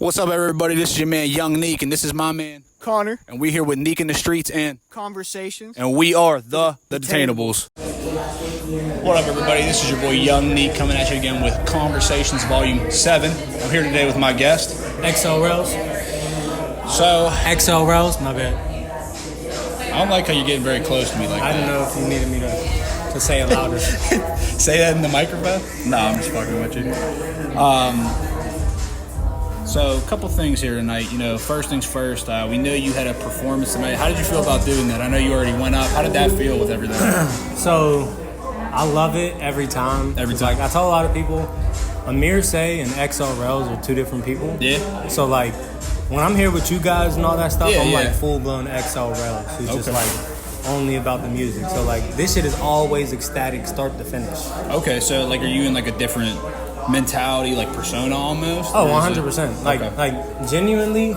What's up, everybody? This is your man, Young Neek, and this is my man, Connor. and we here with Neek in the Streets, and Conversations. we are the Detainables. What up, everybody? This is your boy, Young Neek, coming at you again with Conversations Volume 7. I'm here today with my guest. XL Rails. So, XL Rails, my bad. I don't like how you're getting very close to me like I that. don't know if you needed me to say it louder. Say that in the microphone? No, I'm just fucking with you. So, a couple things here tonight. You know, first things first, we know you had a performance tonight. How did you feel about doing that? I know you already went up. How did that feel with everything? So, I love it every time. Every time. Like, I tell a lot of people, Amir Say and XL Rails are two different people. Yeah. So, like, when I'm here with you guys and all that stuff, I'm like full-blown XL Rails. Who's just, like, only about the music. So, like, this shit is always ecstatic start to finish. Okay, so, like, are you in, like, a different mentality, like persona almost? Oh, 100%. Like, okay. like genuinely,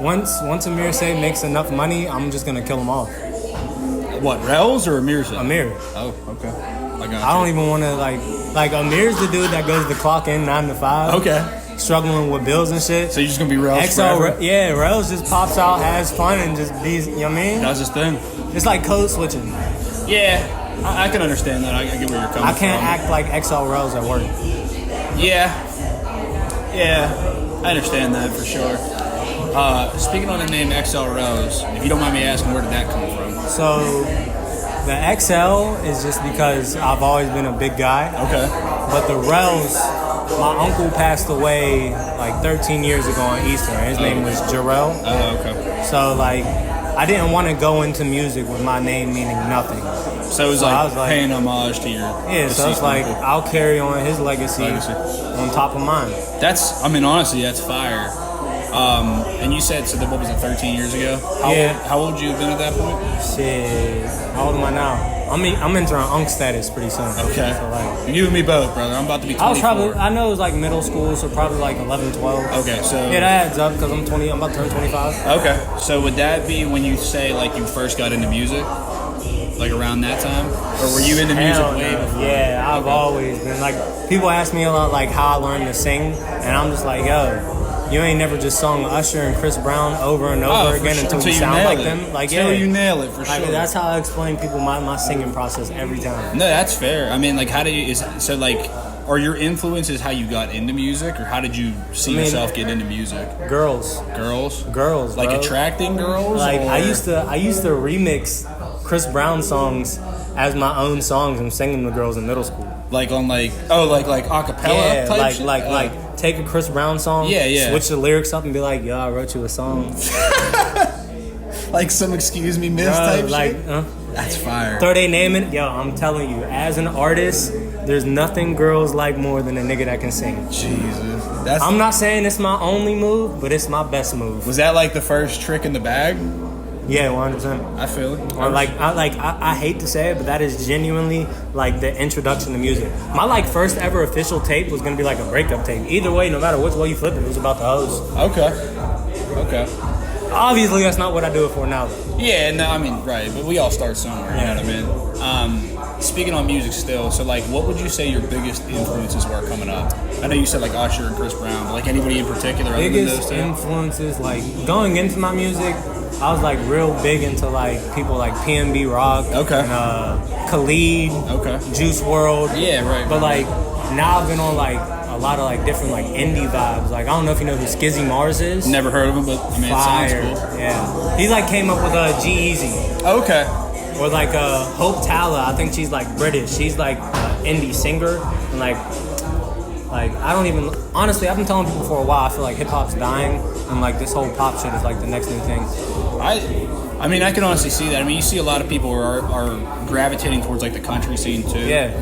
once Amir Say makes enough money, I'm just gonna kill him off. What, Rels or Amir? Amir. Oh, okay. I don't even want to like Amir's the dude that goes to clock in 9 to 5. Okay. Struggling with bills and shit. So you're just gonna be Rels forever? Yeah, Rels just pops out, has fun, and just be, you know what I mean? That's his thing. It's like code switching. Yeah, I can understand that. I get where you're coming from. I can't act like XL Rels at work. Yeah, I understand that for sure. Speaking on the name XL Rose, if you don't mind me asking, where did that come from? So, the XL is just because I've always been a big guy. Okay. But the Rels, my uncle passed away like 13 years ago on Easter. His name was Jarrell. Oh, okay. So, like, I didn't want to go into music with my name meaning nothing. So it was, I was like paying homage to your... Yeah, so it's like, uncle. I'll carry on his legacy on top of mine. Honestly, that's fire. And you said, so what was it, 13 years ago? How old you have been at that point? Shit, how old am I now? I'm entering unk status pretty soon. Okay. So like, you and me both, brother. I'm about to be 24. I know it was like middle school, so probably like 11, 12. Okay, so... Yeah, that adds up because I'm about to turn 25. Okay, so would that be when you say, like, you first got into music? Like, around that time? Or were you into music way before? Yeah, I've always been. Like, people ask me a lot, like, how I learned to sing, and I'm just like, yo, you ain't never just sung Usher and Chris Brown over and over again until you sound like them. Like, until you nail it, for sure. I mean, that's how I explain people my singing process every time. No, that's fair. I mean, like, how do you... Are your influences how you got into music, or how did you see yourself get into music? Girls, like bro. Attracting girls. Like, or? I used to remix Chris Brown songs as my own songs and sing them to girls in middle school. Like on like acapella type shit? like take a Chris Brown song, switch the lyrics up and be like, yo, I wrote you a song. Like some excuse me miss type like, shit. That's fire. Throw they name it. Yo, I'm telling you, as an artist, there's nothing girls like more than a nigga that can sing. Jesus. I'm not saying it's my only move, but it's my best move. Was that like the first trick in the bag? Yeah, 100%. I feel it. I hate to say it, but that is genuinely like the introduction to music. My like first ever official tape was gonna be like a breakup tape. Either way, no matter which way you flip it, it was about the hoes. Okay. Obviously, that's not what I do it for now. Yeah, no, I mean, right, but we all start somewhere, you know what I mean? Speaking on music still, so like, what would you say your biggest influences were coming up? I know you said like Usher and Chris Brown, but like anybody in particular other than those two? Influences, like going into my music, I was like real big into like people like PNB Rock, and Khalid, Juice WRLD. Yeah, right. But like now I've been on like a lot of like different like indie vibes. Like I don't know if you know who Skizzy Mars is. Never heard of him, but I mean Fire. It sounds cool. Yeah, he like came up with G-Eazy. Okay. Or like Hope Tala. I think she's like British. She's like an indie singer and like I don't even honestly. I've been telling people for a while. I feel like hip hop's dying and like this whole pop shit is like the next new thing. I mean, I can honestly see that. I mean, you see a lot of people are gravitating towards like the country scene too. Yeah.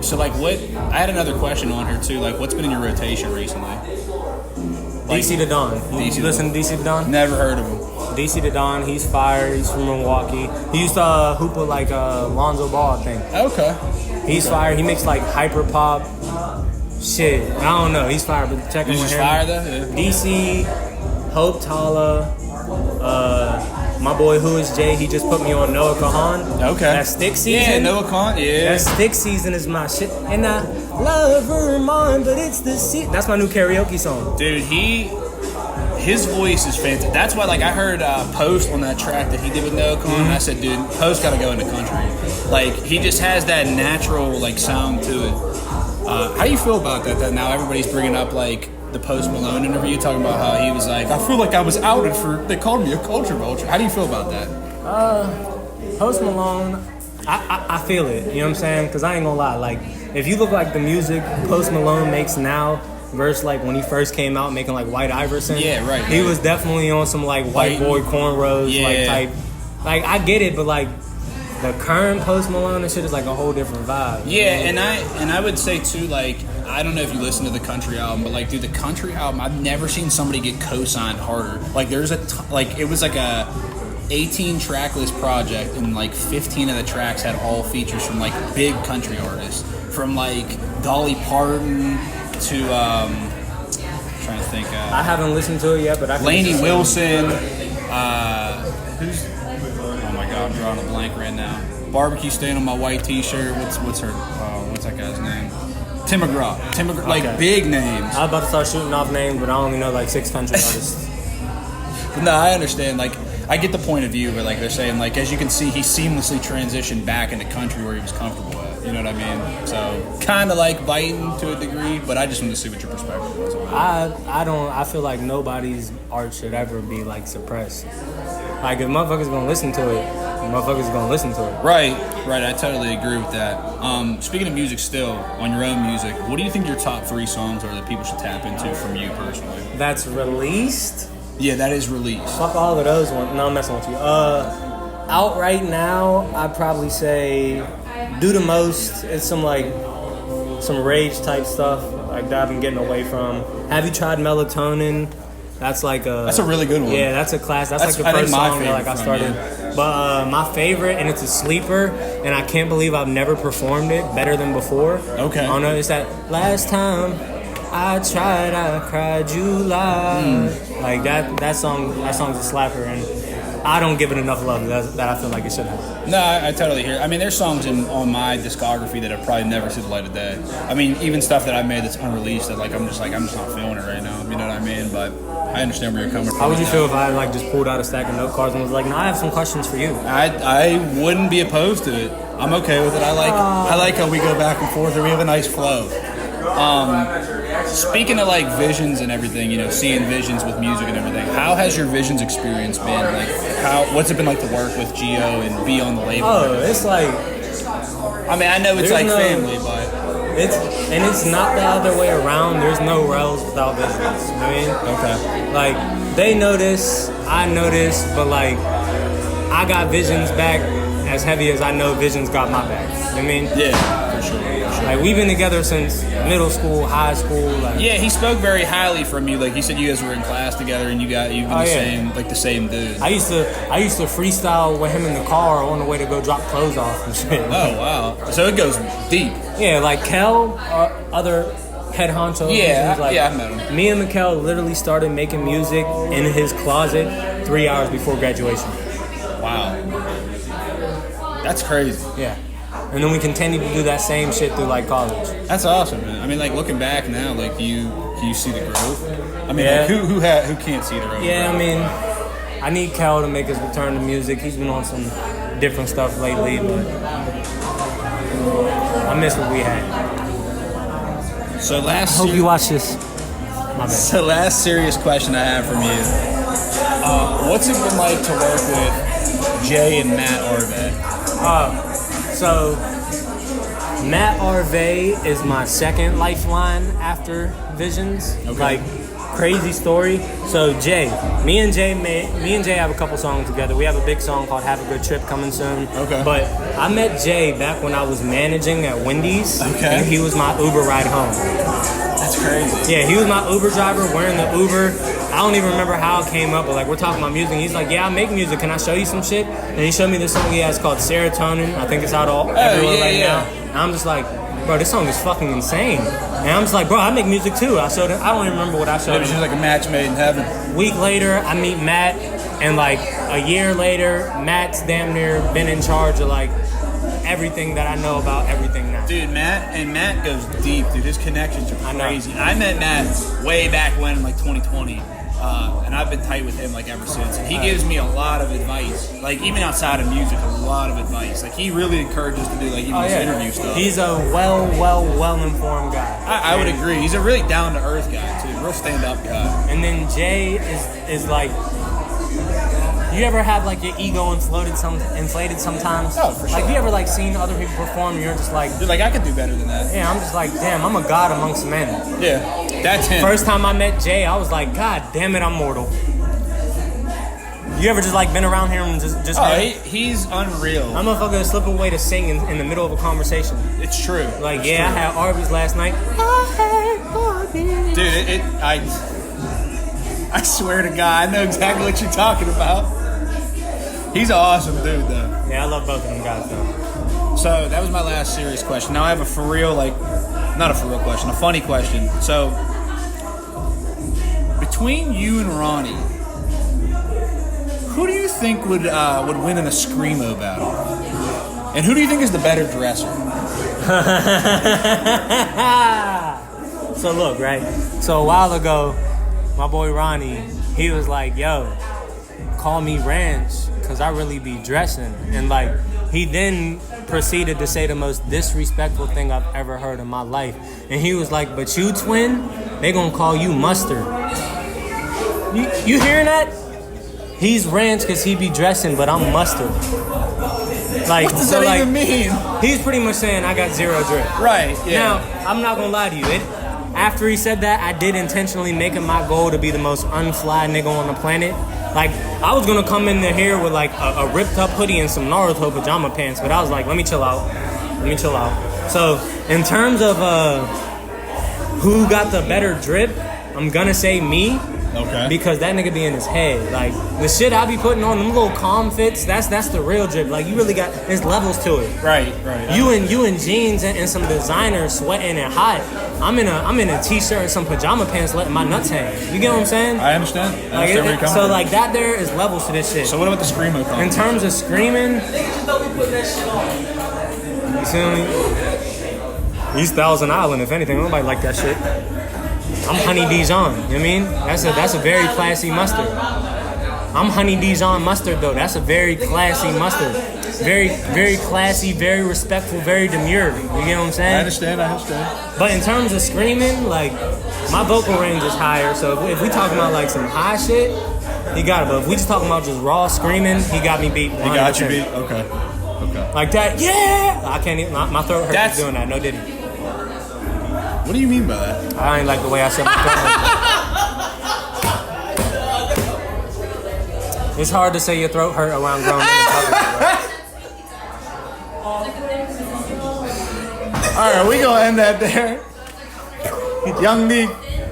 So like, I had another question on here too. Like, what's been in your rotation recently? Like, DC the Don. You listen to DC the Don? Never heard of him. DC the Don. He's fire. He's from Milwaukee. He used to hoop with like Lonzo Ball, I think. Okay. He's fire. He makes like hyper pop. Shit, I don't know. He's fire, but check him with him. He's fire though. Yeah. DC, Hope Tala, my boy Who Is Jay. He just put me on Noah Kahan. Okay. That Stick Season. Yeah, Noah Kahan. Yeah. That Stick Season is my shit, and I love Vermont, but it's the season. That's my new karaoke song. Dude, his voice is fantastic. That's why, like, I heard Post on that track that he did with No Con, and I said, dude, Post got to go into country. Like, he just has that natural, like, sound to it. How do you feel about that? That now everybody's bringing up, like, the Post Malone interview, talking about how he was like, I feel like I was outed they called me a culture vulture. How do you feel about that? Post Malone, I feel it. You know what I'm saying? Because I ain't gonna lie. Like, if you look like the music Post Malone makes now versus like when he first came out making like White Iverson. Yeah, right. He was definitely on some like white boy cornrows like type. Like, I get it, but like the current Post Malone and shit is like a whole different vibe. Yeah, and I would say too, like, I don't know if you listen to the country album, but like, dude, the country album, I've never seen somebody get co-signed harder. Like, there's it was like a 18 track list project, and like 15 of the tracks had all features from like big country artists, from like Dolly Parton to I'm trying to think. I haven't listened to it yet, but I can Lainey Wilson. Who's? Oh my God, I'm drawing a blank right now. Barbecue stain on my white T-shirt. What's her? What's that guy's name? Tim McGraw. Like, okay. Big names. I was about to start shooting off names, but I only know like 6 country artists. No, I understand. Like, I get the point of view, but like they're saying, like, as you can see, he seamlessly transitioned back into country where he was comfortable at. You know what I mean? So kind of like biting to a degree, but I just want to see what your perspective was on it. I feel like nobody's art should ever be like suppressed. Like, if motherfuckers gonna listen to it, motherfuckers gonna listen to it. Right. I totally agree with that. Speaking of music still, on your own music, what do you think your top 3 songs are that people should tap into from you personally? That's released? Yeah, that is released. Fuck all of those ones. No, I'm messing with you. Out right now, I'd probably say Do the Most. It's some rage type stuff like that I've been getting away from. Have You Tried Melatonin? That's like that's a really good one. Yeah, that's a class. That's like the first song that like I started. But my favorite, and it's a sleeper, and I can't believe I've never performed it better than before. Okay. Oh no, it's that Last Time I Tried, I Cried, You Lied. Like that song's a slapper, and I don't give it enough love that I feel like it should have. No, I totally hear it. I mean, there's songs on my discography that have probably never seen the light of day. I mean, even stuff that I made that's unreleased that like I'm just not feeling it right now. You know what I mean? But I understand where you're coming from. How would you feel if I like just pulled out a stack of note cards and was like, "No, I have some questions for you"? I wouldn't be opposed to it. I'm okay with it. I like how we go back and forth and we have a nice flow. Speaking of like visions and everything, you know, seeing visions with music and everything, how has your visions experience been? Like, what's it been like to work with Gio and be on the label? Oh, it's like, I mean, I know it's like family, but it's not the other way around. There's no Rels without visions. You know what I mean? Okay. Like, they know this, I know this, but like, I got visions back as heavy as I know visions got my back. You know what I mean? Yeah, for sure. Like, we've been together since middle school, high school. Like, yeah, he spoke very highly from you. Like, he said you guys were in class together and you've been the same dude. I used to freestyle with him in the car on the way to go drop clothes off and shit. Oh wow! So it goes deep. Yeah, like Kel, other head honcho. Yeah, I met him. Me and Mikkel literally started making music in his closet 3 hours before graduation. Wow, that's crazy. Yeah. And then we continued to do that same shit through like college. That's awesome, man. I mean, like, looking back now, like, do you see the growth? I mean, yeah. Like, who can't see the growth? Yeah, I mean, I need Kel to make his return to music. He's been on some different stuff lately, but I miss what we had. So I hope you watch this. My bad. So last serious question I have from you. What's it been like to work with Jay and Matt Arve? So, Matt Arve is my second lifeline after Visions. Okay. Like, crazy story. So, me and Jay have a couple songs together. We have a big song called Have a Good Trip coming soon. Okay. But I met Jay back when I was managing at Wendy's. Okay. And he was my Uber ride home. That's crazy. Yeah, he was my Uber driver wearing the Uber. I don't even remember how it came up, but like, we're talking about music. He's like, yeah, I make music. Can I show you some shit? And he showed me this song he has called Serotonin. I think it's out everywhere right now. And I'm just like, bro, this song is fucking insane. And I'm just like, bro, I make music too. I showed him. I don't even remember what I showed him. It was just like a match made in heaven. A week later, I meet Matt. And like a year later, Matt's damn near been in charge of like everything that I know about everything now. Dude, Matt goes deep, dude. His connections are crazy. I met Matt way back when, in like 2020. and I've been tight with him like ever since. And he gives me a lot of advice, like even outside of music, a lot of advice. Like he really encourages to do like even this interview stuff. He's a well informed guy. I would agree. He's a really down to earth guy too, real stand up guy. And then Jay is like. You ever have like your ego inflated sometimes? Oh, for sure. Like you ever like seen other people perform and you're just like, I could do better than that. Yeah, I'm just like, damn, I'm a god amongst men. Yeah, that's him. First time I met Jay, I was like, God damn it, I'm mortal. You ever just like been around here and just he's unreal. I'm a fucking slip away to sing in the middle of a conversation. It's true. Like, I had Arby's last night. I had Arby's. Dude, I swear to God, I know exactly what you're talking about. He's an awesome dude, though. Yeah, I love both of them guys, though. So that was my last serious question. Now I have a not a for real question, a funny question. So between you and Ronnie, who do you think would win in a screamo battle? And who do you think is the better dresser? So look, right? So a while ago, my boy Ronnie, he was like, yo, call me Ranch, because I really be dressing. And like, he then proceeded to say the most disrespectful thing I've ever heard in my life. And he was like, but you, twin, they gonna call you Mustard. You hearing that? He's Ranch because he be dressing, but I'm Mustard. Like, what does that even mean? He's pretty much saying I got zero drip. Right, yeah. Now, I'm not gonna lie to you. After he said that, I did intentionally make it my goal to be the most unfly nigga on the planet. Like, I was gonna come in here with like a ripped up hoodie and some Naruto pajama pants, but I was like, let me chill out. So, in terms of who got the better drip, I'm gonna say me. Okay. Because that nigga be in his head. Like, the shit I be putting on, them little calm fits, that's the real drip. Like, you really got, there's levels to it. Right. You in jeans and some designer sweating and hot. I'm in a t-shirt and some pajama pants letting my nuts hang. You get what I'm saying? I understand. Like, so like that there is levels to this shit. So what about the screamo competition? In terms of screaming, you see me? He's Thousand Island, if anything. Nobody like that shit. I'm Honey Dijon, you know what I mean? That's a very classy mustard. I'm Honey Dijon mustard though. That's a very classy mustard. Very, very classy, very respectful, very demure. You get what I'm saying? I understand. But in terms of screaming, like, my vocal range is higher. So if we talking about like some high shit, he got it. But if we just talking about just raw screaming, he got me beat. 100%. He got you beat? Okay. Like that, yeah! I can't even, my throat hurts doing that. No diddy. What do you mean by that? I ain't like the way I said my throat. It's hard to say your throat hurt around grown men. All right, we gonna end that there. Young Niek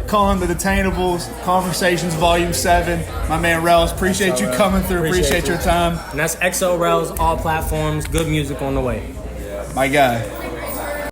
calling the Detainables Conversations Volume 7. My man Rels, appreciate you coming through. Appreciate your time. And that's XO Rels, all platforms. Good music on the way. My guy.